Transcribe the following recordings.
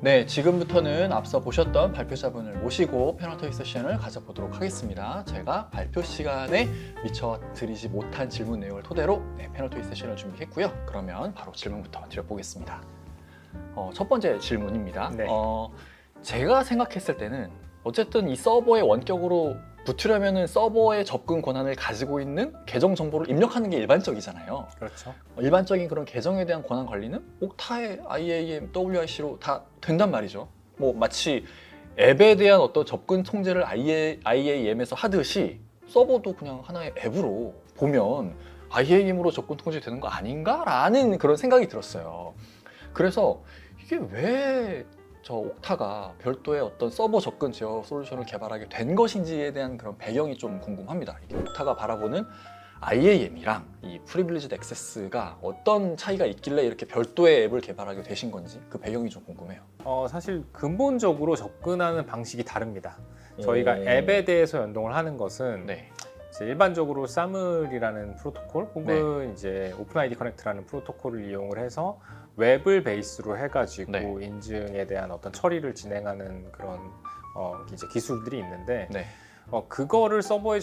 네, 지금부터는 앞서 보셨던 발표자분을 모시고 패널 토익 세션을 가져보도록 하겠습니다. 제가 발표 시간에 미처 드리지 못한 질문 내용을 토대로 패널 토익 세션을 준비했고요. 그러면 바로 질문부터 드려보겠습니다. 첫 번째 질문입니다. 네. 제가 생각했을 때는 어쨌든 이 서버에 원격으로 붙으려면 서버의 접근 권한을 가지고 있는 계정 정보를 입력하는 게 일반적이잖아요. 그렇죠. 일반적인 그런 계정에 대한 권한 관리는 옥타의 IAM, WIC로 다 된단 말이죠. 뭐 마치 앱에 대한 어떤 접근 통제를 IAM에서 하듯이 서버도 그냥 하나의 앱으로 보면 IAM으로 접근 통제되는 거 아닌가라는 그런 생각이 들었어요. 그래서 이게 왜 저 옥타가 별도의 어떤 서버 접근 제어 솔루션을 개발하게 된 것인지에 대한 그런 배경이 좀 궁금합니다. 이게 옥타가 바라보는 IAM이랑 이 프리빌리지드 액세스가 어떤 차이가 있길래 이렇게 별도의 앱을 개발하게 되신 건지 그 배경이 좀 궁금해요. 사실 근본적으로 접근하는 방식이 다릅니다. 저희가 앱에 대해서 연동을 하는 것은 네. 이제 일반적으로 SAML이라는 프로토콜 혹은 이제 오픈아이디 커넥트라는 프로토콜을 이용을 해서 웹을 베이스로 해가지고 네. 인증에 대한 어떤 처리를 진행하는 그런 이제 기술들이 있는데 네. 그거를 서버에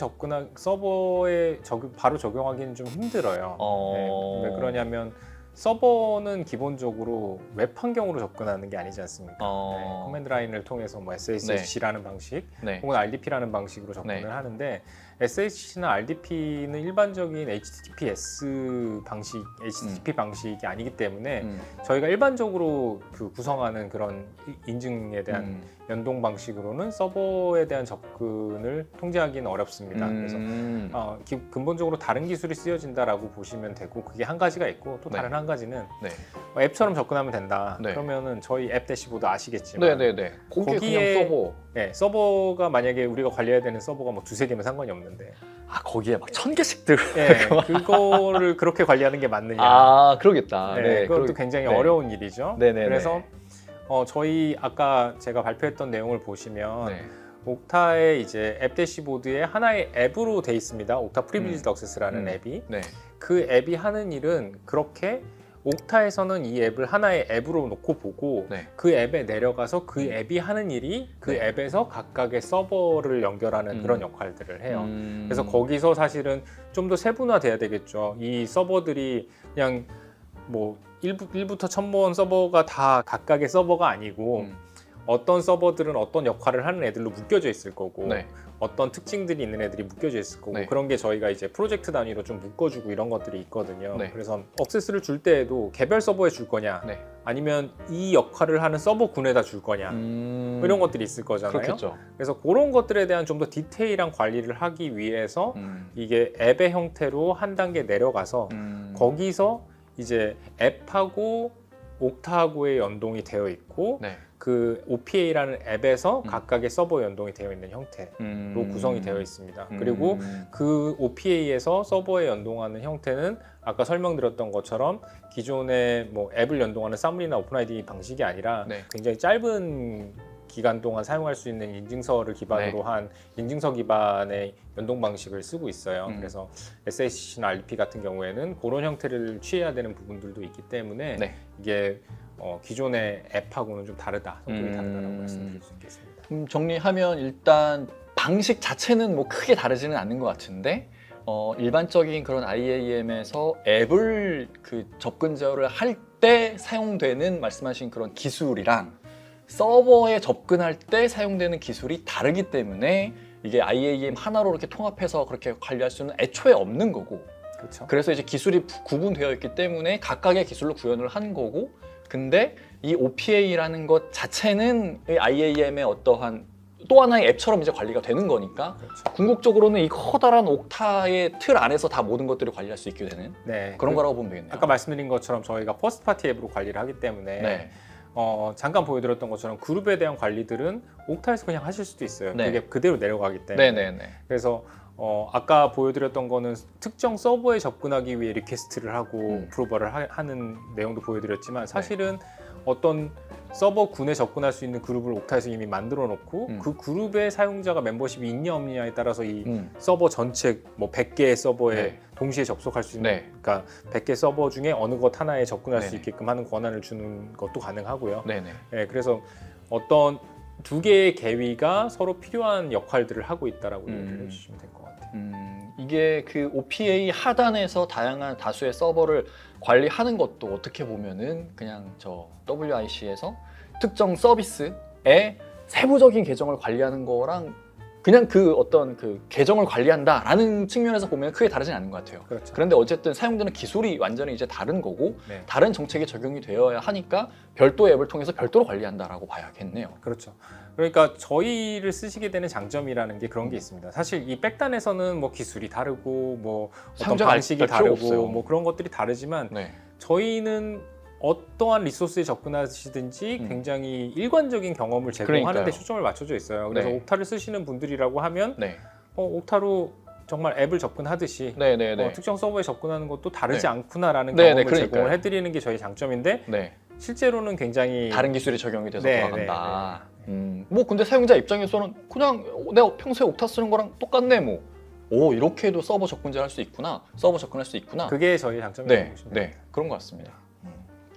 바로 적용하기는 좀 힘들어요. 네, 왜 그러냐면 서버는 기본적으로 웹 환경으로 접근하는 게 아니지 않습니까? 네, 커맨드 라인을 통해서 뭐 SSH라는 방식 네. 혹은 RDP라는 방식으로 접근을 네. 하는데 SSH나 RDP는 일반적인 HTTP 방식이 아니기 때문에 저희가 일반적으로 구성하는 그런 인증에 대한 연동 방식으로는 서버에 대한 접근을 통제하기는 어렵습니다. 그래서 근본적으로 다른 기술이 쓰여진다라고 보시면 되고 그게 한 가지가 있고 또 다른 한 가지는 앱처럼 접근하면 된다. 그러면은 저희 앱 대시보드 아시겠지만 거기에 그냥 서버. 서버가 만약에 우리가 관리해야 되는 서버가 뭐 두세 개면 상관이 없는데 거기에 막 1000개씩 그거를 그렇게 관리하는 게 맞느냐. 그러겠다. 그것도 굉장히 어려운 일이죠. 그래서 저희 아까 제가 발표했던 내용을 보시면 옥타의 이제 앱 대시보드에 하나의 앱으로 돼 있습니다. 옥타 프리빌리지드 액세스라는 앱이. 그 앱이 하는 일은 그렇게 옥타에서는 이 앱을 하나의 앱으로 놓고 보고 그 앱에 내려가서 그 앱이 하는 일이 그 앱에서 각각의 서버를 연결하는 그런 역할들을 해요. 그래서 거기서 사실은 좀 더 세분화돼야 되겠죠. 이 서버들이 그냥 뭐 1부터 1000번 서버가 다 각각의 서버가 아니고 어떤 서버들은 어떤 역할을 하는 애들로 묶여져 있을 거고 어떤 특징들이 있는 애들이 묶여져 있을 거고 그런 게 저희가 이제 프로젝트 단위로 좀 묶어주고 이런 것들이 있거든요. 그래서 액세스를 줄 때에도 개별 서버에 줄 거냐 아니면 이 역할을 하는 서버군에다 줄 거냐 이런 것들이 있을 거잖아요. 그렇겠죠. 그래서 그런 것들에 대한 좀 더 디테일한 관리를 하기 위해서 이게 앱의 형태로 한 단계 내려가서 거기서 이제 앱하고 옥타하고의 연동이 되어 있고 그 OPA라는 앱에서 각각의 서버 연동이 되어 있는 형태로 구성이 되어 있습니다. 그리고 그 OPA에서 서버에 연동하는 형태는 아까 설명드렸던 것처럼 기존의 뭐 앱을 연동하는 SAML이나 오픈아이디 방식이 아니라 굉장히 짧은 기간 동안 사용할 수 있는 인증서를 기반으로 한 인증서 기반의 연동 방식을 쓰고 있어요. 그래서 SSH나 RDP 같은 경우에는 그런 형태를 취해야 되는 부분들도 있기 때문에 이게 기존의 앱하고는 좀 다르다, 성격이 다르다라고 말씀드릴 수 있겠습니다. 정리하면 일단 방식 자체는 뭐 크게 다르지는 않는 것 같은데 일반적인 그런 IAM에서 앱을 접근 제어를 할 때 사용되는 말씀하신 그런 기술이랑 서버에 접근할 때 사용되는 기술이 다르기 때문에 이게 IAM 하나로 이렇게 통합해서 그렇게 관리할 수는 애초에 없는 거고 그래서 이제 기술이 구분되어 있기 때문에 각각의 기술로 구현을 한 거고 근데 이 OPA라는 것 자체는 IAM의 어떠한 또 하나의 앱처럼 이제 관리가 되는 거니까 궁극적으로는 이 커다란 옥타의 틀 안에서 다 모든 것들을 관리할 수 있게 되는 그런 거라고 보면 되겠네요. 아까 말씀드린 것처럼 저희가 퍼스트 파티 앱으로 관리를 하기 때문에 잠깐 보여드렸던 것처럼 그룹에 대한 관리들은 옥타에서 그냥 하실 수도 있어요. 그게 그대로 내려가기 때문에. 그래서 아까 보여드렸던 거는 특정 서버에 접근하기 위해 리퀘스트를 하고 프로버를 하는 내용도 보여드렸지만 사실은 어떤 서버 군에 접근할 수 있는 그룹을 옥타에서 이미 만들어 놓고 그 그룹의 사용자가 멤버십이 있냐 없느냐에 따라서 이 서버 전체 뭐 100개의 서버에 네. 동시에 접속할 수 있는 네. 그러니까 100개 서버 중에 어느 것 하나에 접근할 수 네네. 있게끔 하는 권한을 주는 것도 가능하고요. 네네. 네, 그래서 어떤 두 개의 계위가 서로 필요한 역할들을 하고 있다라고 얘기를 해주시면 될 것 같아요. 이게 그 OPA 하단에서 다양한 다수의 서버를 관리하는 것도 어떻게 보면은 그냥 저 WIC에서 특정 서비스의 세부적인 계정을 관리하는 거랑 그냥 그 어떤 그 계정을 관리한다라는 측면에서 보면 크게 다르진 않은 것 같아요. 그렇죠. 그런데 어쨌든 사용되는 기술이 완전히 이제 다른 거고 네. 다른 정책이 적용이 되어야 하니까 별도의 앱을 통해서 별도로 관리한다라고 봐야겠네요. 그렇죠. 그러니까 저희를 쓰시게 되는 장점이라는 게 그런 게 있습니다. 사실 이 백단에서는 뭐 기술이 다르고 뭐 어떤 사용자가 방식이 알 필요가 없어요. 다르고 뭐 그런 것들이 다르지만 네. 저희는 어떠한 리소스에 접근하시든지 굉장히 일관적인 경험을 제공하는 데 그러니까요. 초점을 맞춰져 있어요. 그래서 네. 옥타를 쓰시는 분들이라고 하면 네. 옥타로 정말 앱을 접근하듯이 네네네. 특정 서버에 접근하는 것도 다르지 네. 않구나라는 네네, 경험을 그러니까요. 제공을 해드리는 게 저희 장점인데 네. 실제로는 굉장히 다른 기술이 적용이 돼서 네, 돌아간다. 뭐 근데 사용자 입장에서는 그냥 내가 평소에 옥타 쓰는 거랑 똑같네 뭐. 오 이렇게 해도 서버 접근제를 할 수 있구나. 서버 접근할 수 있구나. 그게 저희 장점이라고 네, 보시면 돼요. 네 그런 것 같습니다.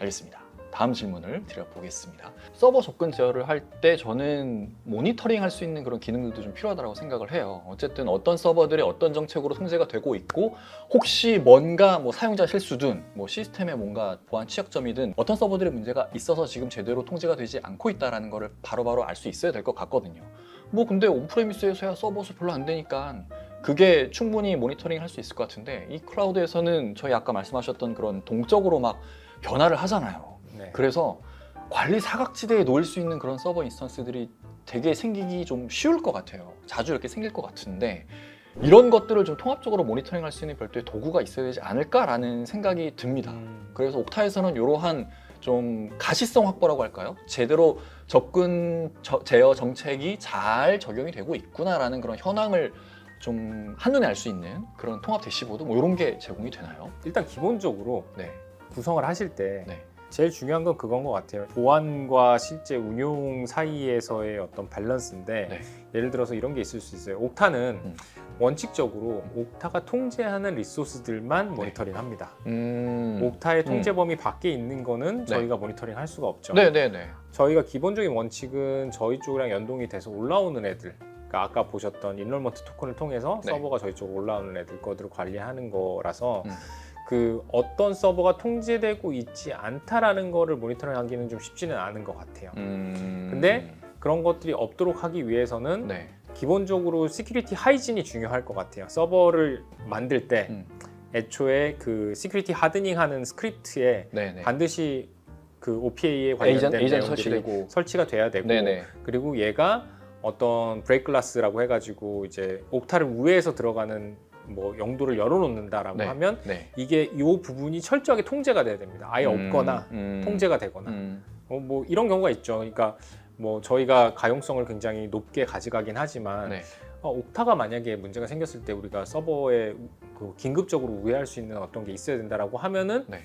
알겠습니다. 다음 질문을 드려보겠습니다. 서버 접근 제어를 할 때 저는 모니터링 할 수 있는 그런 기능들도 좀 필요하다고 생각을 해요. 어쨌든 어떤 서버들이 어떤 정책으로 통제가 되고 있고 혹시 뭔가 뭐 사용자 실수든 뭐 시스템에 뭔가 보안 취약점이든 어떤 서버들의 문제가 있어서 지금 제대로 통제가 되지 않고 있다는 거를 바로바로 알 수 있어야 될 것 같거든요. 뭐 근데 온프레미스에서야 서버 수 별로 안 되니까 그게 충분히 모니터링 할 수 있을 것 같은데 이 클라우드에서는 저희 아까 말씀하셨던 그런 동적으로 막 변화를 하잖아요. 네. 그래서 관리 사각지대에 놓일 수 있는 그런 서버 인스턴스들이 되게 생기기 좀 쉬울 것 같아요. 자주 이렇게 생길 것 같은데 이런 것들을 좀 통합적으로 모니터링 할 수 있는 별도의 도구가 있어야 되지 않을까라는 생각이 듭니다. 그래서 옥타에서는 이러한 좀 가시성 확보라고 할까요? 제대로 접근 제어 정책이 잘 적용이 되고 있구나라는 그런 현황을 좀 한눈에 알 수 있는 그런 통합 대시보드 뭐 이런 게 제공이 되나요? 일단 기본적으로 네. 구성을 하실 때 네. 제일 중요한 건 그건 것 같아요. 보안과 실제 운용 사이에서의 어떤 밸런스인데 네. 예를 들어서 이런 게 있을 수 있어요. 옥타는 원칙적으로 옥타가 통제하는 리소스들만 모니터링합니다. 옥타의 통제 범위 밖에 있는 거는 저희가 모니터링 할 수가 없죠. 네네네. 저희가 기본적인 원칙은 저희 쪽이랑 연동이 돼서 올라오는 애들, 그러니까 아까 보셨던 인롤먼트 토큰을 통해서 네. 서버가 저희 쪽으로 올라오는 애들 거들을 관리하는 거라서 그 어떤 서버가 통제되고 있지 않다라는 거를 모니터링하기는 좀 쉽지는 않은 것 같아요. 근데 그런 것들이 없도록 하기 위해서는 네. 기본적으로 시큐리티 하이진이 중요할 것 같아요. 서버를 만들 때 애초에 그 시큐리티 하드닝하는 스크립트에 네네. 반드시 그 OPA에 관련된 에이전트 내용들이 설치되고. 설치가 돼야 되고 네네. 그리고 얘가 어떤 브레이크 클래스라고 해가지고 이제 옥타를 우회해서 들어가는 뭐 용도를 열어놓는다라고 네. 하면 네. 이게 이 부분이 철저하게 통제가 돼야 됩니다. 아예 없거나 통제가 되거나 뭐 이런 경우가 있죠. 그러니까 뭐 저희가 가용성을 굉장히 높게 가져가긴 하지만 네. 옥타가 만약에 문제가 생겼을 때 우리가 서버에 그 긴급적으로 우회할 수 있는 어떤 게 있어야 된다라고 하면은 네.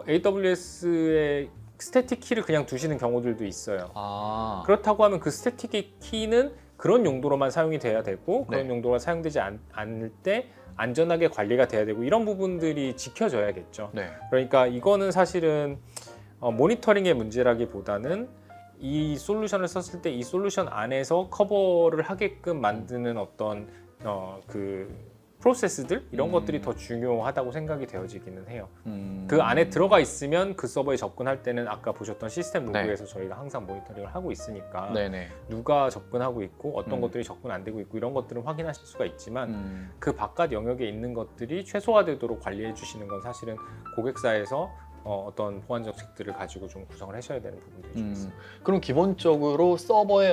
AWS의 스태틱 키를 그냥 두시는 경우들도 있어요. 아. 그렇다고 하면 그 스태틱 키는 그런 용도로만 사용이 돼야 되고 그런 네. 용도가 사용되지 않을 때 안전하게 관리가 돼야 되고 이런 부분들이 지켜져야겠죠. 네. 그러니까 이거는 사실은 모니터링의 문제라기보다는 이 솔루션을 썼을 때 이 솔루션 안에서 커버를 하게끔 만드는 어떤 그 프로세스들 이런 것들이 더 중요하다고 생각이 되어지기는 해요. 그 안에 들어가 있으면 그 서버에 접근할 때는 아까 보셨던 시스템 로그에서 저희가 항상 모니터링을 하고 있으니까 네네. 누가 접근하고 있고 어떤 것들이 접근 안 되고 있고 이런 것들은 확인하실 수가 있지만 그 바깥 영역에 있는 것들이 최소화되도록 관리해 주시는 건 사실은 고객사에서 어떤 보안 정책들을 가지고 좀 구성을 하셔야 되는 부분들이 좀 있습니다. 그럼 기본적으로 서버에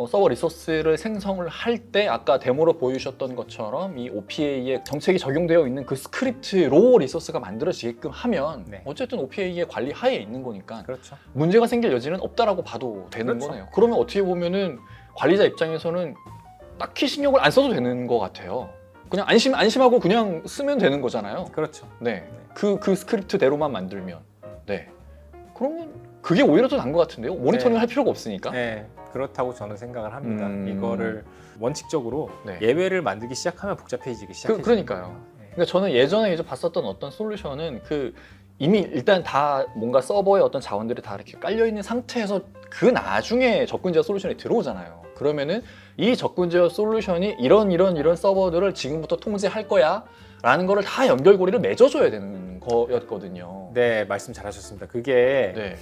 서버 리소스를 생성을 할 때 아까 데모로 보여주셨던 것처럼 이 OPA에 정책이 적용되어 있는 그 스크립트로 리소스가 만들어지게끔 하면 네. 어쨌든 OPA의 관리 하에 있는 거니까 그렇죠. 문제가 생길 여지는 없다라고 봐도 되는 그렇죠. 거네요. 그러면 어떻게 보면은 관리자 입장에서는 딱히 신경을 안 써도 되는 것 같아요. 그냥 안심하고 그냥 쓰면 되는 거잖아요. 그렇죠. 네. 그 스크립트대로만 만들면. 네. 그러면 그게 오히려 더 나은 것 같은데요. 모니터링 할 필요가 없으니까. 네, 그렇다고 저는 생각을 합니다. 이거를 원칙적으로 네. 예외를 만들기 시작하면 복잡해지기 시작해요. 그러니까요. 그러니까 저는 예전에 이제 봤었던 어떤 솔루션은 이미 일단 다 뭔가 서버에 어떤 자원들이 다 이렇게 깔려 있는 상태에서 그 나중에 접근 제어 솔루션이 들어오잖아요. 그러면은 이 접근 제어 솔루션이 이런 서버들을 지금부터 통제할 거야 라는 거를 다 연결고리를 맺어줘야 되는 거였거든요. 네, 말씀 잘하셨습니다. 그게 네.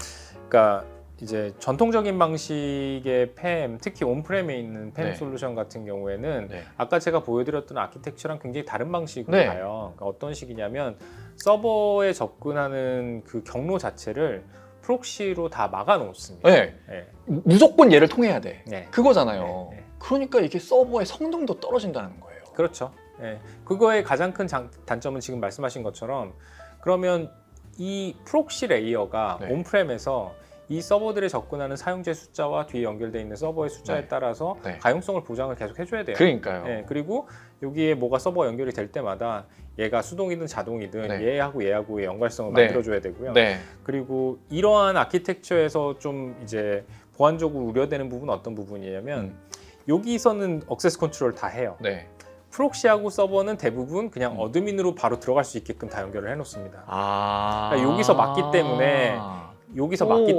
그러니까 이제 전통적인 방식의 팸, 특히 온프렘에 있는 팸 네. 솔루션 같은 경우에는 네. 아까 제가 보여드렸던 아키텍처랑 굉장히 다른 방식으로 네. 가요. 그러니까 어떤 식이냐면 서버에 접근하는 그 경로 자체를 프록시로 다 막아 놓습니다. 네. 네. 무조건 얘를 통해야 돼. 네. 그거잖아요. 네. 그러니까 이게 서버의 성능도 떨어진다는 거예요. 그렇죠. 네. 그거의 가장 큰 단점은 지금 말씀하신 것처럼 그러면 이 프록시 레이어가 네. 온프렘에서 이 서버들에 접근하는 사용자 숫자와 뒤에 연결되어 있는 서버의 숫자에 네. 따라서 네. 가용성을 보장을 계속 해줘야 돼요. 그러니까요. 네, 그리고 여기에 뭐가 서버 연결이 될 때마다 얘가 수동이든 자동이든 네. 얘하고의 연관성을 네. 만들어줘야 되고요. 네. 그리고 이러한 아키텍처에서 좀 이제 보안적으로 우려되는 부분은 어떤 부분이냐면 여기서는 액세스 컨트롤 다 해요. 네. 프록시하고 서버는 대부분 그냥 음. 어드민으로 바로 들어갈 수 있게끔 다 연결을 해놓습니다. 아. 그러니까 여기서 막기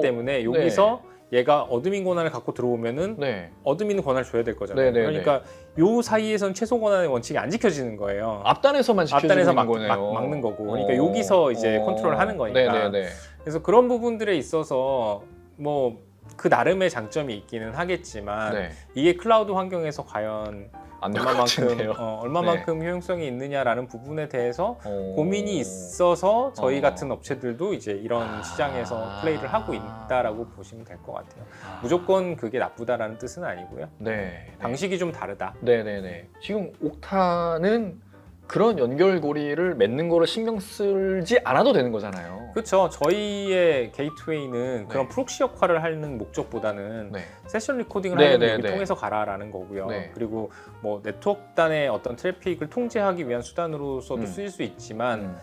때문에 여기서 얘가 어드민 권한을 갖고 들어오면은 네. 어드민 권한을 줘야 될 거잖아요. 네네네. 그러니까 요 사이에선 최소 권한의 원칙이 안 지켜지는 거예요. 앞단에서만 지켜주는 앞단에서 거네요. 막는 거고. 그러니까 여기서 이제 컨트롤하는 거니까. 네네네. 그래서 그런 부분들에 있어서 뭐 그 나름의 장점이 있기는 하겠지만 네. 이게 클라우드 환경에서 과연 안 될 것 같은데요. 얼마만큼 효용성이 있느냐라는 부분에 대해서 오. 고민이 있어서 저희 어. 같은 업체들도 이제 이런 시장에서 플레이를 하고 있다라고 보시면 될 것 같아요. 무조건 그게 나쁘다라는 뜻은 아니고요. 네. 방식이 좀 다르다. 네네네. 지금 옥타는 그런 연결고리를 맺는 거를 신경 쓰지 않아도 되는 거잖아요. 그렇죠. 저희의 게이트웨이는 그런 네. 프록시 역할을 하는 목적보다는 네. 세션 리코딩을 네, 하려면 네, 여기 네. 통해서 가라라는 거고요. 네. 그리고 뭐 네트워크단의 어떤 트래픽을 통제하기 위한 수단으로서도 쓰일 수 있지만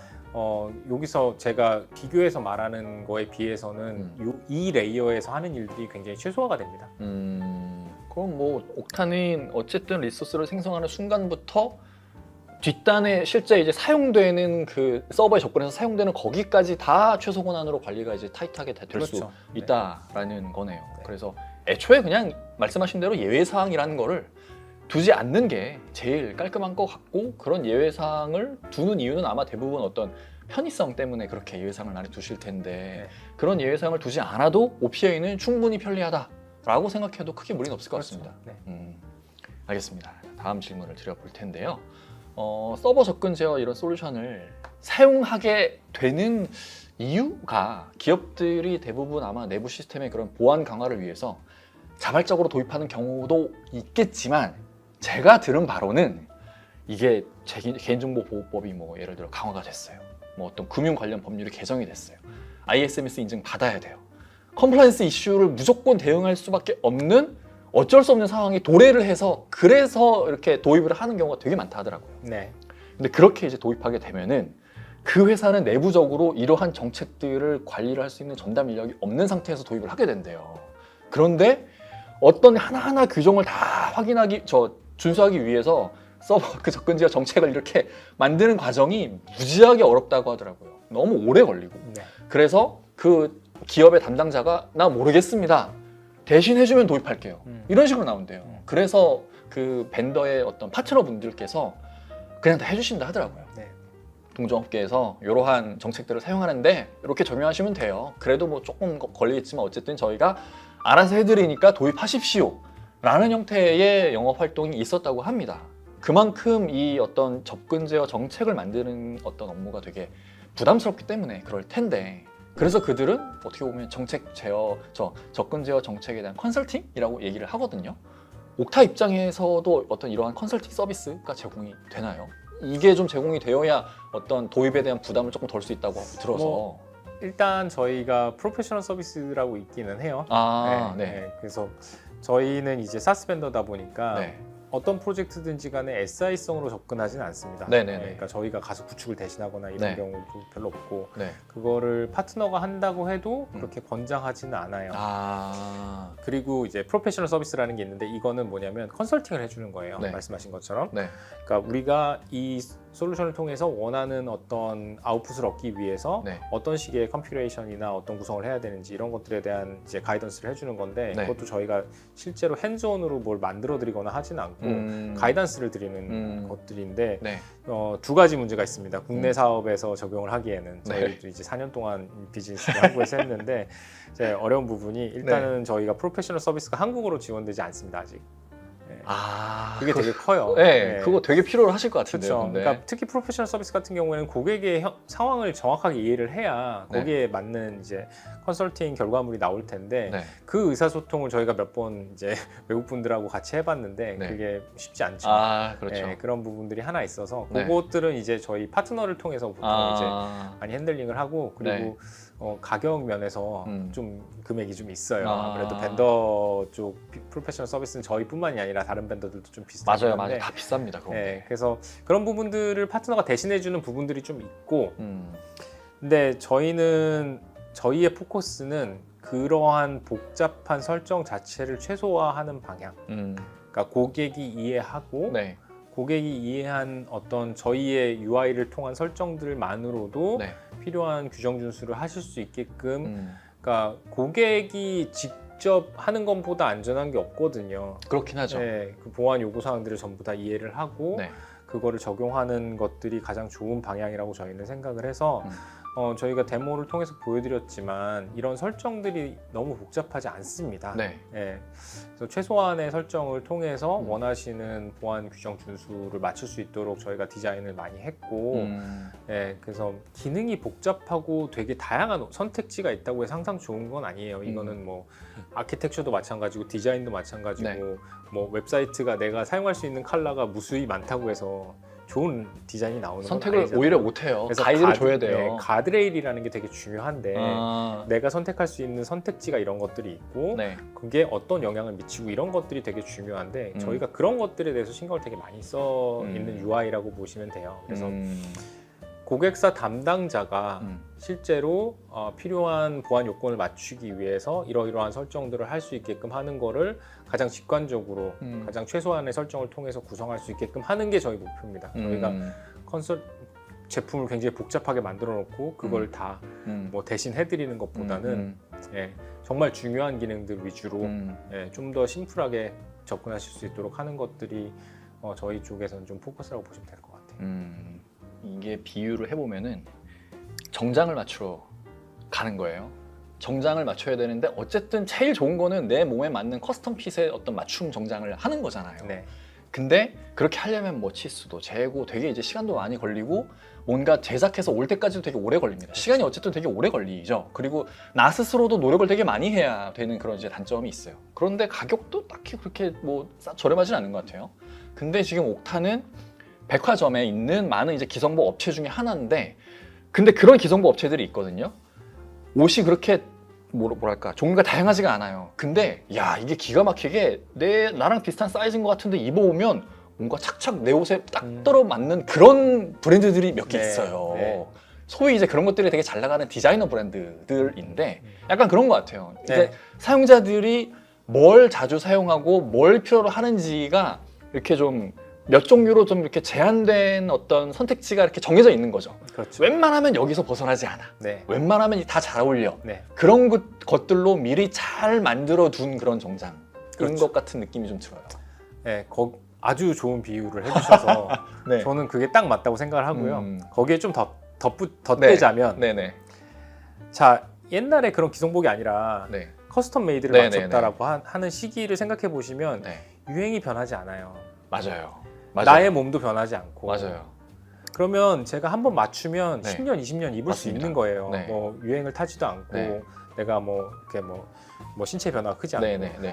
여기서 제가 비교해서 말하는 거에 비해서는 이 레이어에서 하는 일들이 굉장히 최소화가 됩니다. 그럼 뭐 옥타는 어쨌든 리소스를 생성하는 순간부터 뒷단에 실제 이제 사용되는 그 서버에 접근해서 사용되는 거기까지 다 최소 권한으로 관리가 이제 타이트하게 될 수 그렇죠. 있다라는 거네요. 네. 그래서 애초에 그냥 말씀하신 대로 예외 사항이라는 거를 두지 않는 게 제일 깔끔한 것 같고, 그런 예외 사항을 두는 이유는 아마 대부분 어떤 편의성 때문에 그렇게 예외 사항을 많이 두실 텐데 네. 그런 예외 사항을 두지 않아도 OPA는 충분히 편리하다라고 생각해도 크게 무리는 없을 것 그렇죠. 같습니다. 네. 알겠습니다. 다음 질문을 드려볼 텐데요. 서버 접근 제어 이런 솔루션을 사용하게 되는 이유가 기업들이 대부분 아마 내부 시스템의 그런 보안 강화를 위해서 자발적으로 도입하는 경우도 있겠지만, 제가 들은 바로는 이게 개인정보보호법이 뭐 예를 들어 강화가 됐어요. 뭐 어떤 금융 관련 법률이 개정이 됐어요. ISMS 인증 받아야 돼요. 컴플라이언스 이슈를 무조건 대응할 수밖에 없는 어쩔 수 없는 상황이 도래를 해서 그래서 이렇게 도입을 하는 경우가 되게 많다 하더라고요. 네. 근데 그렇게 이제 도입하게 되면은 그 회사는 내부적으로 이러한 정책들을 관리를 할 수 있는 전담 인력이 없는 상태에서 도입을 하게 된대요. 그런데 어떤 하나하나 규정을 다 준수하기 위해서 서버 그 접근 제어 정책을 이렇게 만드는 과정이 무지하게 어렵다고 하더라고요. 너무 오래 걸리고. 네. 그래서 그 기업의 담당자가 나 모르겠습니다. 대신 해주면 도입할게요. 이런 식으로 나온대요. 그래서 그 벤더의 어떤 파트너 분들께서 그냥 다 해주신다 하더라고요. 네. 동종업계에서 이러한 정책들을 사용하는데 이렇게 적용하시면 돼요. 그래도 뭐 조금 걸리겠지만 어쨌든 저희가 알아서 해드리니까 도입하십시오 라는 형태의 영업 활동이 있었다고 합니다. 그만큼 이 어떤 접근 제어 정책을 만드는 어떤 업무가 되게 부담스럽기 때문에 그럴 텐데, 그래서 그들은 어떻게 보면 접근 제어 정책에 대한 컨설팅이라고 얘기를 하거든요. 옥타 입장에서도 어떤 이러한 컨설팅 서비스가 제공이 되나요? 이게 좀 제공이 되어야 어떤 도입에 대한 부담을 조금 덜 수 있다고 들어서. 일단 저희가 프로페셔널 서비스라고 있기는 해요. 아, 네. 그래서 저희는 이제 사스 벤더다 보니까 네. 어떤 프로젝트든지 간에 SI성으로 접근하지는 않습니다. 네네네. 그러니까 저희가 가서 구축을 대신하거나 이런 네. 경우도 별로 없고 네. 그거를 파트너가 한다고 해도 그렇게 권장하지는 않아요. 그리고 이제 프로페셔널 서비스라는 게 있는데 이거는 뭐냐면 컨설팅을 해주는 거예요. 네. 말씀하신 것처럼. 네. 그러니까 우리가 이 솔루션을 통해서 원하는 어떤 아웃풋을 얻기 위해서 네. 어떤 식의 컴퓨레이션이나 어떤 구성을 해야 되는지 이런 것들에 대한 이제 가이던스를 해주는 건데 네. 그것도 저희가 실제로 핸즈온으로 뭘 만들어 드리거나 하진 않고 가이던스를 드리는 것들인데 네. 두 가지 문제가 있습니다. 국내 사업에서 적용을 하기에는 저희도 이제 4년 동안 비즈니스를 한국에서 했는데 이제 어려운 부분이 일단은 저희가 프로페셔널 서비스가 한국어로 지원되지 않습니다 아직. 그게 되게 커요. 네, 그거 되게 필요로 하실 것 같은데요. 그렇죠. 그러니까 특히 프로페셔널 서비스 같은 경우에는 고객의 상황을 정확하게 이해를 해야 거기에 맞는 이제 컨설팅 결과물이 나올 텐데 네. 그 의사소통을 저희가 몇 번 이제 외국 분들하고 같이 해봤는데 네. 그게 쉽지 않죠. 그렇죠. 네, 그런 부분들이 하나 있어서 네. 그것들은 이제 저희 파트너를 통해서 보통 이제 많이 핸들링을 하고 그리고 가격 면에서 좀 금액이 좀 있어요. 아무래도 벤더 쪽 프로페셔널 서비스는 저희뿐만이 아니라 다른 벤더들도 좀 비슷한데 맞아요. 다 비쌉니다. 그거. 네, 그래서 그런 부분들을 파트너가 대신해주는 부분들이 좀 있고 근데 저희는 저희의 포커스는 그러한 복잡한 설정 자체를 최소화하는 방향. 그러니까 고객이 이해하고 네. 고객이 이해한 어떤 저희의 UI를 통한 설정들만으로도 네. 필요한 규정 준수를 하실 수 있게끔 그러니까 고객이 직접 하는 것보다 안전한 게 없거든요. 그렇긴 하죠. 네, 그 보안 요구 사항들을 전부 다 이해를 하고 네. 그거를 적용하는 것들이 가장 좋은 방향이라고 저희는 생각을 해서 저희가 데모를 통해서 보여드렸지만 이런 설정들이 너무 복잡하지 않습니다. 네. 네, 그래서 최소한의 설정을 통해서 원하시는 보안 규정 준수를 맞출 수 있도록 저희가 디자인을 많이 했고 네, 그래서 기능이 복잡하고 되게 다양한 선택지가 있다고 해서 항상 좋은 건 아니에요. 이거는 뭐 아키텍처도 마찬가지고 디자인도 마찬가지고 네. 뭐 웹사이트가 내가 사용할 수 있는 컬러가 무수히 많다고 해서 좋은 디자인이 나오는 선택을 건 오히려 못해요. 가이드를 줘야 돼요. 네, 가드레일이라는 게 되게 중요한데 내가 선택할 수 있는 선택지가 이런 것들이 있고 네. 그게 어떤 영향을 미치고 이런 것들이 되게 중요한데 저희가 그런 것들에 대해서 신경을 되게 많이 써 있는 UI라고 보시면 돼요. 그래서 고객사 담당자가 실제로 필요한 보안 요건을 맞추기 위해서 이러이러한 설정들을 할 수 있게끔 하는 거를 가장 직관적으로 가장 최소한의 설정을 통해서 구성할 수 있게끔 하는 게 저희 목표입니다. 저희가 제품을 굉장히 복잡하게 만들어 놓고 그걸 다 뭐 대신 해드리는 것보다는 정말 중요한 기능들 위주로 좀 더 심플하게 접근하실 수 있도록 하는 것들이 저희 쪽에서는 좀 포커스라고 보시면 될 것 같아요. 이게 비유를 해보면은 정장을 맞추러 가는 거예요. 정장을 맞춰야 되는데 어쨌든 제일 좋은 거는 내 몸에 맞는 커스텀 핏의 어떤 맞춤 정장을 하는 거잖아요. 네. 근데 그렇게 하려면 뭐 치수도 재고 되게 이제 시간도 많이 걸리고 뭔가 제작해서 올 때까지도 되게 오래 걸립니다. 시간이 어쨌든 되게 오래 걸리죠. 그리고 나 스스로도 노력을 되게 많이 해야 되는 그런 이제 단점이 있어요. 그런데 가격도 딱히 그렇게 뭐 저렴하진 않은 것 같아요. 근데 지금 옥타는 백화점에 있는 많은 이제 기성복 업체 중에 하나인데 근데 그런 기성복 업체들이 있거든요. 옷이 그렇게 뭐랄까 종류가 다양하지가 않아요. 근데 야 이게 기가 막히게 나랑 비슷한 사이즈인 것 같은데 입어오면 뭔가 착착 내 옷에 딱 떨어맞는 그런 브랜드들이 몇 개 있어요. 네. 소위 이제 그런 것들이 되게 잘 나가는 디자이너 브랜드들인데 약간 그런 것 같아요. 이제 사용자들이 뭘 자주 사용하고 뭘 필요로 하는지가 이렇게 좀 몇 종류로 좀 이렇게 제한된 어떤 선택지가 이렇게 정해져 있는 거죠. 그렇죠. 웬만하면 여기서 벗어나지 않아. 웬만하면 다 잘 어울려. 그런 것들로 미리 잘 만들어 둔 그런 정장인 것 같은 느낌이 좀 들어요. 네, 아주 좋은 비유를 해주셔서 저는 그게 딱 맞다고 생각을 하고요. 거기에 좀 덧대자면 자 옛날에 그런 기성복이 아니라 커스텀 메이드를 맞췄다라고 하는 시기를 생각해 보시면 유행이 변하지 않아요. 맞아요. 나의 몸도 변하지 않고. 맞아요. 그러면 제가 한번 맞추면 10년, 20년 입을 수 있는 거예요. 뭐 유행을 타지도 않고 내가 뭐 이렇게 뭐 신체 변화가 크지 않고.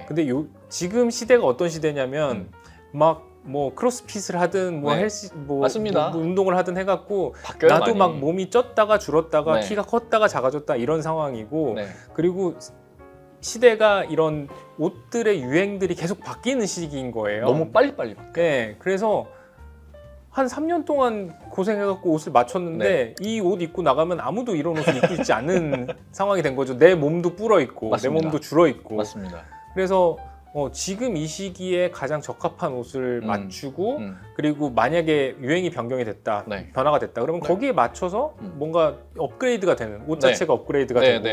근데 지금 시대가 어떤 시대냐면 막 뭐 크로스핏을 하든 뭐 헬스 뭐 운동을 하든 해갖고 나도 많이. 막 몸이 쪘다가 줄었다가 키가 컸다가 작아졌다 이런 상황이고 그리고 시대가 이런 옷들의 유행들이 계속 바뀌는 시기인 거예요. 너무 빨리빨리 바뀌어요. 네, 그래서 한 3년 동안 고생해갖고 옷을 맞췄는데 이 옷 입고 나가면 아무도 이런 옷을 입고 있지 않은 상황이 된 거죠. 내 몸도 불어 있고 맞습니다. 내 몸도 줄어 있고. 맞습니다. 그래서 지금 이 시기에 가장 적합한 옷을 맞추고 그리고 만약에 유행이 변경이 됐다, 네. 변화가 됐다 그러면 거기에 맞춰서 뭔가 업그레이드가 되는 옷 자체가 업그레이드가 되고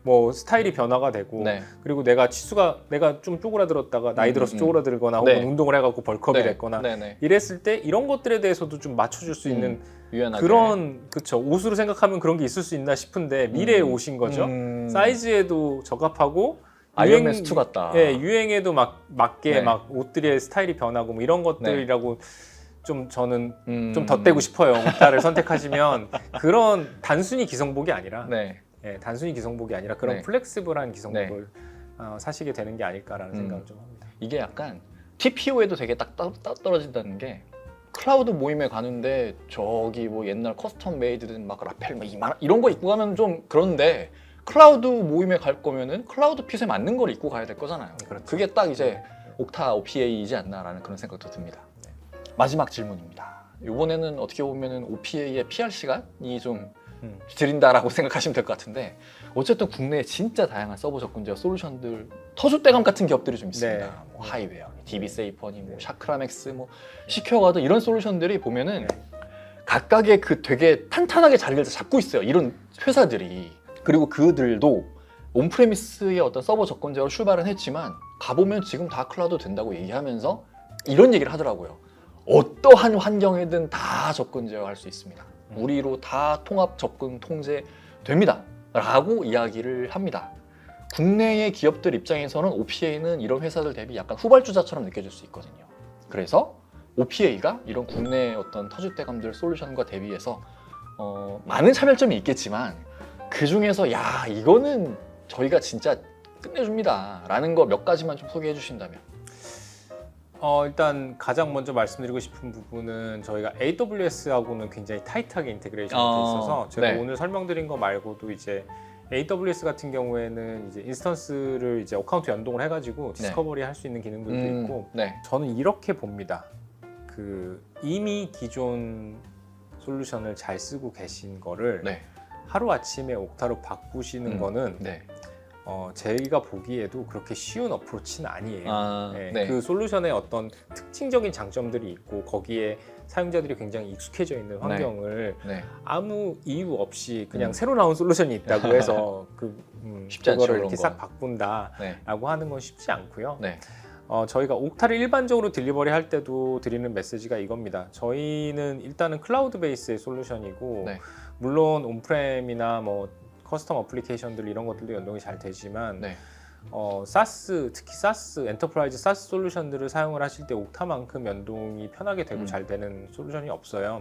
뭐 스타일이 변화가 되고 그리고 내가 치수가 내가 좀 쪼그라들었다가 나이 들어서 쪼그라들거나 혹은 운동을 해갖고 벌크업이 됐거나 이랬을 때 이런 것들에 대해서도 좀 맞춰줄 수 있는 유연하게. 그런 그쵸 옷으로 생각하면 그런 게 있을 수 있나 싶은데 미래의 옷인 거죠. 사이즈에도 적합하고 아이언맨 스투 같다. 예, 유행에도 맞게 막 옷들의 스타일이 변하고 뭐 이런 것들이라고 좀 저는 좀 덧대고 싶어요. 옥타를 선택하시면 그런 단순히 기성복이 아니라 예, 단순히 기성복이 아니라 그런 플렉시블한 기성복을 사시게 되는 게 아닐까라는 생각을 좀 합니다. 이게 약간 TPO에도 되게 딱 떨어진다는 게 클라우드 모임에 가는데 저기 뭐 옛날 커스텀 메이드든 막 라펠 막 이런 거 입고 가면 좀 그런데 클라우드 모임에 갈 거면은 클라우드 핏에 맞는 걸 입고 가야 될 거잖아요. 그렇죠. 그게 딱 이제 옥타 OPA이지 않나라는 그런 생각도 듭니다. 마지막 질문입니다. 이번에는 어떻게 보면은 OPA의 PR 시간이 좀 드린다라고 생각하시면 될 것 같은데 어쨌든 국내에 진짜 다양한 서버 접근 제어 솔루션들 터줏대감 같은 기업들이 좀 있습니다. 뭐 하이웨어, DB세이퍼니, 뭐 샤크라맥스, 뭐 시큐어가드 이런 솔루션들이 보면은 각각의 그 되게 탄탄하게 자리를 잡고 있어요. 이런 회사들이. 그리고 그들도 온프레미스의 어떤 서버 접근 제어로 출발은 했지만 가보면 지금 다 클라우드 된다고 얘기하면서 이런 얘기를 하더라고요. 어떠한 환경이든 다 접근 제어할 수 있습니다. 우리로 다 통합 접근 통제 됩니다. 라고 이야기를 합니다. 국내의 기업들 입장에서는 OPA는 이런 회사들 대비 약간 후발주자처럼 느껴질 수 있거든요. 그래서 OPA가 이런 국내의 어떤 터줏대감들 솔루션과 대비해서 많은 차별점이 있겠지만 그 중에서 야 이거는 저희가 진짜 끝내줍니다 라는 거 몇 가지만 좀 소개해 주신다면. 일단 가장 먼저 말씀드리고 싶은 부분은 저희가 AWS하고는 굉장히 타이트하게 인테그레이션이 돼 있어서 제가 오늘 설명드린 거 말고도 이제 AWS 같은 경우에는 이제 인스턴스를 이제 어카운트 연동을 해가지고 디스커버리 할 수 있는 기능들도 있고 저는 이렇게 봅니다. 이미 기존 솔루션을 잘 쓰고 계신 거를 하루아침에 옥타로 바꾸시는 거는 저희가 보기에도 그렇게 쉬운 어프로치는 아니에요. 그 솔루션의 어떤 특징적인 장점들이 있고 거기에 사용자들이 굉장히 익숙해져 있는 환경을 아무 이유 없이 그냥 새로 나온 솔루션이 있다고 해서 쉽지 않죠, 그거를 이렇게 싹 바꾼다라고 하는 건 쉽지 않고요. 저희가 옥타를 일반적으로 딜리버리 할 때도 드리는 메시지가 이겁니다. 저희는 일단은 클라우드 베이스의 솔루션이고 물론 온프렘이나 뭐 커스텀 어플리케이션들 이런 것들도 연동이 잘 되지만 사스 특히 사스 엔터프라이즈 사스 솔루션들을 사용을 하실 때 옥타만큼 연동이 편하게 되고 잘 되는 솔루션이 없어요.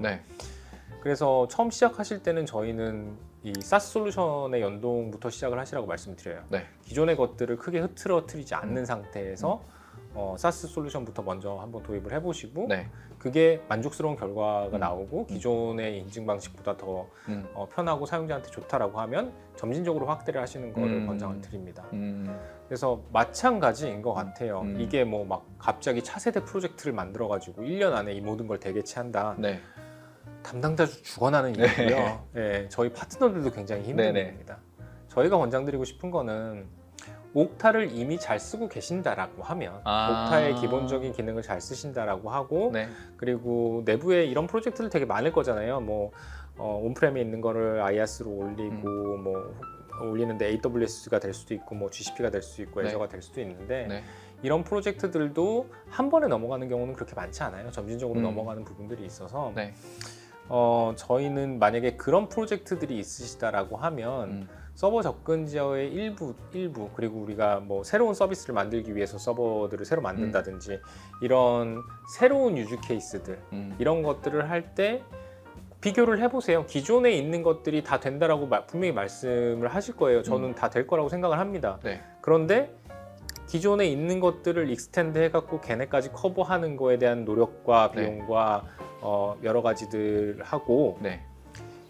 그래서 처음 시작하실 때는 저희는 이 사스 솔루션의 연동부터 시작을 하시라고 말씀드려요. 기존의 것들을 크게 흐트러뜨리지 않는 상태에서 사스 솔루션부터 먼저 한번 도입을 해보시고 그게 만족스러운 결과가 나오고 기존의 인증 방식보다 더 편하고 사용자한테 좋다라고 하면 점진적으로 확대를 하시는 거를 권장을 드립니다. 그래서 마찬가지인 것 같아요. 이게 뭐 막 갑자기 차세대 프로젝트를 만들어가지고 1년 안에 이 모든 걸 대개체한다. 담당자 죽어나는 일이고요. 저희 파트너들도 굉장히 힘든 일입니다. 저희가 권장드리고 싶은 거는 옥타를 이미 잘 쓰고 계신다라고 하면 옥타의 기본적인 기능을 잘 쓰신다라고 하고 그리고 내부에 이런 프로젝트들 되게 많을 거잖아요. 뭐 온프렘에 있는 거를 IaaS로 올리고 뭐 올리는데 AWS가 될 수도 있고 뭐 GCP가 될 수도 있고 애저가 될 수도 있는데 이런 프로젝트들도 한 번에 넘어가는 경우는 그렇게 많지 않아요. 점진적으로 넘어가는 부분들이 있어서 저희는 만약에 그런 프로젝트들이 있으시다라고 하면 서버 접근 제어의 일부 그리고 우리가 뭐 새로운 서비스를 만들기 위해서 서버들을 새로 만든다든지 이런 새로운 유즈 케이스들 이런 것들을 할 때 비교를 해보세요. 기존에 있는 것들이 다 된다라고 분명히 말씀을 하실 거예요. 저는 다 될 거라고 생각을 합니다. 그런데 기존에 있는 것들을 익스텐드 해갖고 걔네까지 커버하는 거에 대한 노력과 비용과 여러 가지들 하고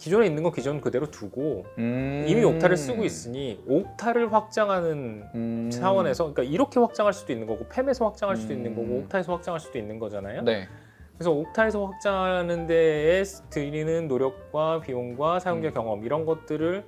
기존에 있는 건 기존 그대로 두고 이미 옥타를 쓰고 있으니 옥타를 확장하는 차원에서 그러니까 이렇게 확장할 수도 있는 거고 팸에서 확장할 수도 있는 거고 옥타에서 확장할 수도 있는 거잖아요. 네. 그래서 옥타에서 확장하는 데에 들이는 노력과 비용과 사용자 경험 이런 것들을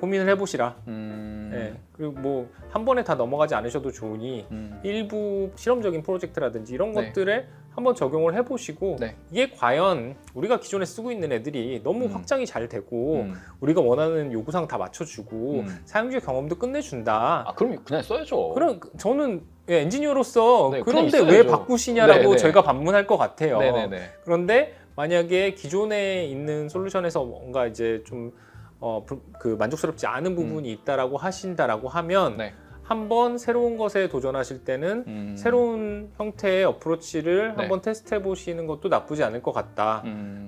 고민을 해보시라. 네. 그리고 뭐 한 번에 다 넘어가지 않으셔도 좋으니 일부 실험적인 프로젝트라든지 이런 네. 것들에 한번 적용을 해보시고 네. 이게 과연 우리가 기존에 쓰고 있는 애들이 너무 확장이 잘 되고 우리가 원하는 요구사항 다 맞춰주고 사용자 경험도 끝내준다. 아 그럼 그냥 써야죠. 그럼 저는 엔지니어로서 네, 그런데 그냥 왜 있어야죠. 바꾸시냐라고 네, 네. 저희가 반문할 것 같아요. 네네네. 그런데 만약에 기존에 있는 솔루션에서 뭔가 이제 좀 그 만족스럽지 않은 부분이 있다라고 하신다라고 하면 네. 한번 새로운 것에 도전하실 때는 새로운 형태의 어프로치를 네. 한번 테스트해 보시는 것도 나쁘지 않을 것 같다.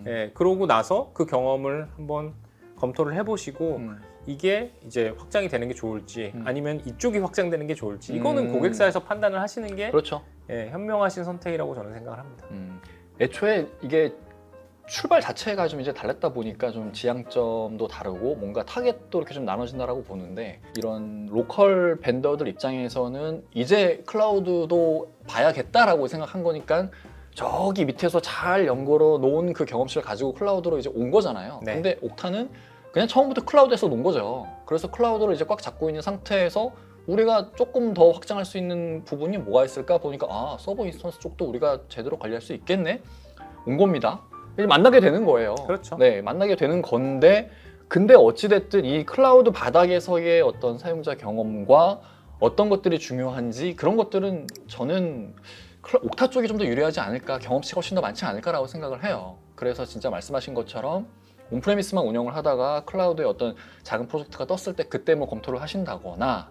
예, 그러고 나서 그 경험을 한번 검토를 해보시고 이게 이제 확장이 되는 게 좋을지 아니면 이쪽이 확장되는 게 좋을지 이거는 고객사에서 판단을 하시는 게 그렇죠. 예, 현명하신 선택이라고 저는 생각을 합니다. 애초에 이게 출발 자체가 좀 이제 달랐다 보니까 좀 지향점도 다르고 뭔가 타겟도 이렇게 좀 나눠진다라고 보는데 이런 로컬 벤더들 입장에서는 이제 클라우드도 봐야겠다라고 생각한 거니까 저기 밑에서 잘 연구로 놓은 그 경험치를 가지고 클라우드로 이제 온 거잖아요. 네. 근데 옥타는 그냥 처음부터 클라우드에서 놓은 거죠. 그래서 클라우드를 이제 꽉 잡고 있는 상태에서 우리가 조금 더 확장할 수 있는 부분이 뭐가 있을까 보니까 아 서버 인스턴스 쪽도 우리가 제대로 관리할 수 있겠네 온 겁니다. 이제 만나게 되는 거예요. 그렇죠. 네, 만나게 되는 건데 근데 어찌됐든 이 클라우드 바닥에서의 어떤 사용자 경험과 어떤 것들이 중요한지 그런 것들은 저는 옥타 쪽이 좀 더 유리하지 않을까 경험치가 훨씬 더 많지 않을까라고 생각을 해요. 그래서 진짜 말씀하신 것처럼 온프레미스만 운영을 하다가 클라우드에 어떤 작은 프로젝트가 떴을 때 그때 뭐 검토를 하신다거나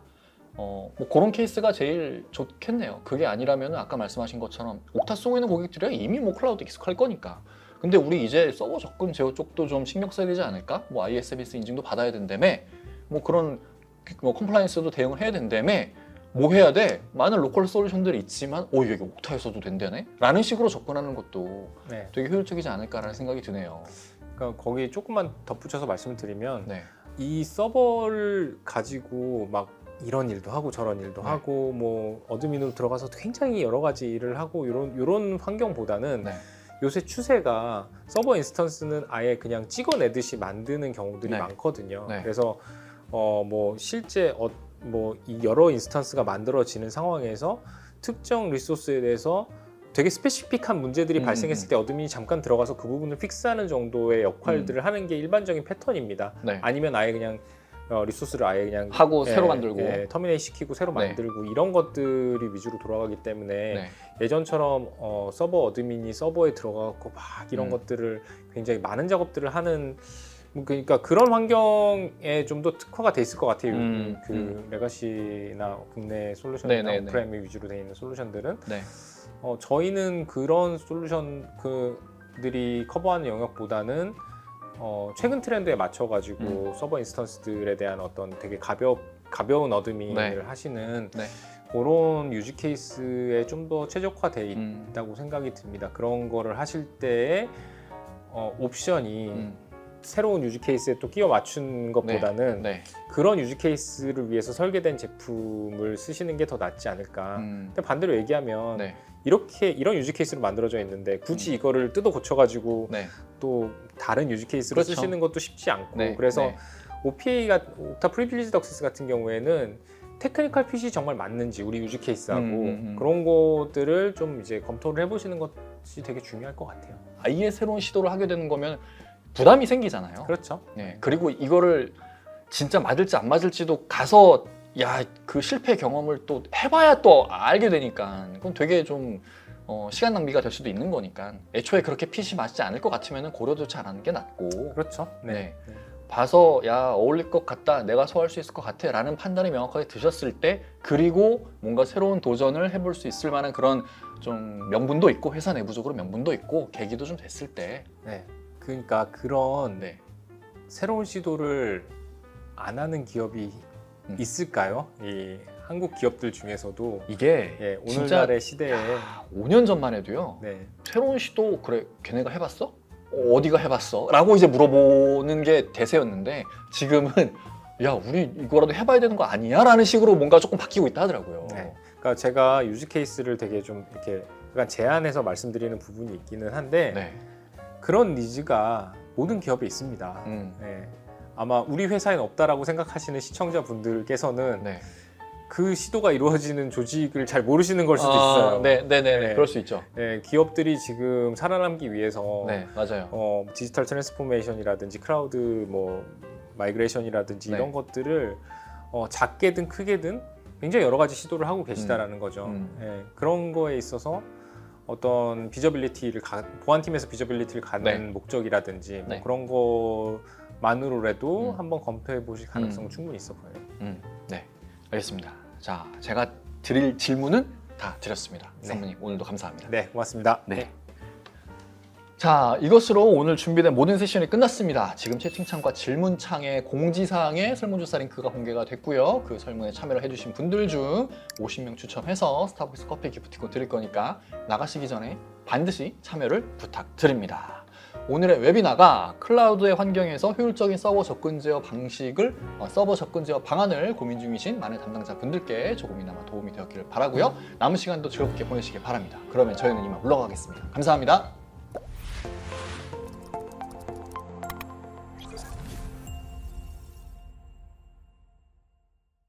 뭐 그런 케이스가 제일 좋겠네요. 그게 아니라면 아까 말씀하신 것처럼 옥타 쓰고 있는 고객들이 이미 뭐 클라우드 익숙할 거니까 근데 우리 이제 서버 접근 제어 쪽도 좀 신경 써야 되지 않을까? 뭐 ISMS 인증도 받아야 된다며 뭐 그런 뭐 컴플라이언스도 대응을 해야 된다며 뭐 해야 돼? 많은 로컬 솔루션들이 있지만 이게 옥타에서도 된다네? 라는 식으로 접근하는 것도 네. 되게 효율적이지 않을까라는 생각이 드네요. 그러니까 거기 조금만 덧붙여서 말씀을 드리면 네. 이 서버를 가지고 막 이런 일도 하고 저런 일도 네. 하고 뭐 어드민으로 들어가서 굉장히 여러 가지 일을 하고 이런 환경보다는 네. 요새 추세가 서버 인스턴스는 아예 그냥 찍어내듯이 만드는 경우들이 네. 많거든요. 네. 그래서 뭐 실제 뭐 이 여러 인스턴스가 만들어지는 상황에서 특정 리소스에 대해서 되게 스페시픽한 문제들이 발생했을 때 어드민이 잠깐 들어가서 그 부분을 픽스하는 정도의 역할들을 하는 게 일반적인 패턴입니다. 네. 아니면 아예 그냥 리소스를 아예 그냥 하고 새로 만들고 터미네이트 시키고 새로 네. 만들고 이런 것들이 위주로 돌아가기 때문에 네. 예전처럼 서버 어드민이 서버에 들어가고 막 이런 것들을 굉장히 많은 작업들을 하는 그러니까 그런 환경에 좀 더 특화가 돼 있을 것 같아요. 그 레가시나 국내 솔루션이나 온프레미 위주로 돼 있는 솔루션들은 네. 저희는 그런 솔루션들이 커버하는 영역보다는 최근 트렌드에 맞춰가지고 서버 인스턴스들에 대한 어떤 되게 가벼운 어드민을 네. 하시는 네. 그런 유지 케이스에 좀 더 최적화되어 있다고 생각이 듭니다. 그런 거를 하실 때의 옵션이 새로운 유지 케이스에 또 끼워 맞춘 것보다는 네. 그런 유지 케이스를 위해서 설계된 제품을 쓰시는 게 더 낫지 않을까. 근데 반대로 얘기하면 네. 이런 유지 케이스로 만들어져 있는데 굳이 이거를 뜯어 고쳐가지고 네. 또 다른 유지 케이스를 그렇죠. 쓰시는 것도 쉽지 않고 네. 그래서 네. OPA가 옥타 프리빌리지드 액세스 같은 경우에는 테크니컬 핏이 정말 맞는지 우리 유지 케이스하고 그런 것들을 좀 이제 검토를 해보시는 것이 되게 중요할 것 같아요. 아예 새로운 시도를 하게 되는 거면 부담이 생기잖아요. 그렇죠. 네. 그리고 이거를 진짜 맞을지 안 맞을지도 가서 그 실패 경험을 또 해봐야 또 알게 되니까 그럼 되게 좀 시간 낭비가 될 수도 있는 거니까 애초에 그렇게 핏이 맞지 않을 것 같으면 고려조차 안 하는 게 낫고 그렇죠. 네. 봐서 어울릴 것 같다 내가 소화할 수 있을 것 같아 라는 판단이 명확하게 드셨을 때 그리고 뭔가 새로운 도전을 해볼 수 있을 만한 그런 좀 명분도 있고 회사 내부적으로 명분도 있고 계기도 좀 됐을 때 네. 그러니까 그런 새로운 시도를 안 하는 기업이 있을까요? 이 한국 기업들 중에서도 이게 오늘날의 시대에 5년 전만 해도요 네. 새로운 시도 그래 걔네가 해봤어? 어디가 해봤어? 라고 이제 물어보는 게 대세였는데 지금은 야 우리 이거라도 해봐야 되는 거 아니야? 라는 식으로 뭔가 조금 바뀌고 있다 하더라고요. 네. 그러니까 제가 유즈 케이스를 되게 좀 이렇게 약간 제안해서 말씀드리는 부분이 있기는 한데 네. 그런 니즈가 모든 기업에 있습니다. 네. 아마 우리 회사엔 없다라고 생각하시는 시청자분들께서는 네. 그 시도가 이루어지는 조직을 잘 모르시는 걸 수도 있어요. 네. 그럴 수 있죠. 네, 기업들이 지금 살아남기 위해서 네, 맞아요. 디지털 트랜스포메이션이라든지 클라우드 뭐 마이그레이션이라든지 네. 이런 것들을 작게든 크게든 굉장히 여러 가지 시도를 하고 계시다라는 거죠. 네, 그런 거에 있어서 어떤 비저빌리티를 보안팀에서 비저빌리티를 갖는 네. 목적이라든지 뭐 네. 그런 거만으로라도 한번 검토해 보실 가능성은 충분히 있어 보여요. 네, 알겠습니다. 자, 제가 드릴 질문은 다 드렸습니다. 네. 상무님 오늘도 감사합니다. 네, 고맙습니다. 네. 자, 이것으로 오늘 준비된 모든 세션이 끝났습니다. 지금 채팅창과 질문창에 공지사항에 설문조사 링크가 공개가 됐고요. 그 설문에 참여를 해주신 분들 중 50명 추첨해서 스타벅스 커피 기프티콘 드릴 거니까 나가시기 전에 반드시 참여를 부탁드립니다. 오늘의 웨비나가 클라우드의 환경에서 효율적인 서버 접근 제어 서버 접근 제어 방안을 고민 중이신 많은 담당자분들께 조금이나마 도움이 되었기를 바라고요. 남은 시간도 즐겁게 보내시길 바랍니다. 그러면 저희는 이만 물러가겠습니다. 감사합니다.